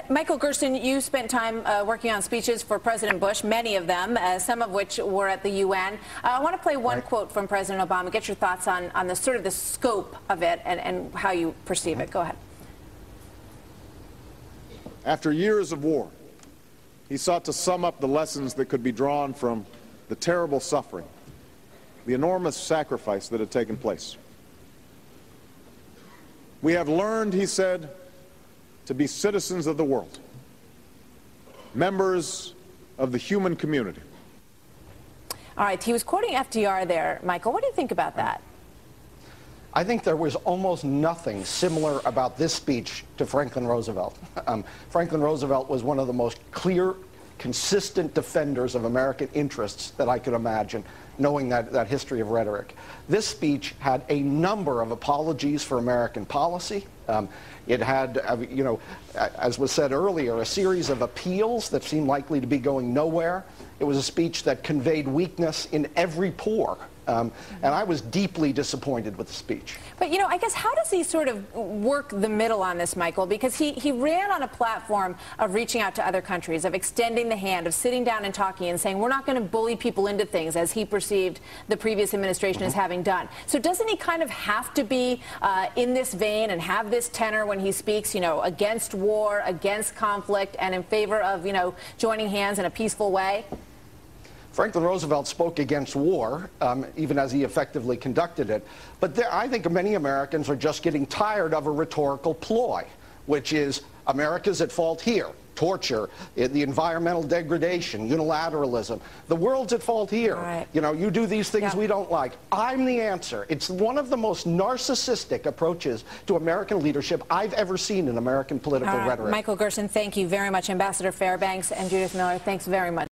Michael Gersten, you spent time working on speeches for President Bush, many of them, some of which were at the UN. I want to play one quote from President Obama, get your thoughts on the sort of the scope of it and how you perceive it. Go ahead. After years of war, he sought to sum up the lessons that could be drawn from the terrible suffering, the enormous sacrifice that had taken place. We have learned, he said, to be citizens of the world, members of the human community. All right, he was quoting FDR there. Michael, what do you think about that? I think there was almost nothing similar about this speech to Franklin Roosevelt. Franklin Roosevelt was one of the most clear, consistent defenders of American interests that I could imagine, knowing that history of rhetoric. This speech had a number of apologies for American policy. It had, you know, as was said earlier, a series of appeals that seemed likely to be going nowhere. It was a speech that conveyed weakness in every pore. And I was deeply disappointed with the speech. But, you know, I guess how does he sort of work the middle on this, Michael? Because he ran on a platform of reaching out to other countries, of extending the hand, of sitting down and talking and saying, we're not going to bully people into things, as he perceived the previous administration as having done. So doesn't he kind of have to be in this vein and have this tenor when he speaks, you know, against war, against conflict, and in favor of, you know, joining hands in a peaceful way? Franklin Roosevelt spoke against war, even as he effectively conducted it. But I think many Americans are just getting tired of a rhetorical ploy, which is America's at fault here. Torture, the environmental degradation, unilateralism. The world's at fault here. Right. You know, you do these things we don't like. I'm the answer. It's one of the most narcissistic approaches to American leadership I've ever seen in American political rhetoric. Michael Gersten, thank you very much. Ambassador Fairbanks and Judith Miller, thanks very much.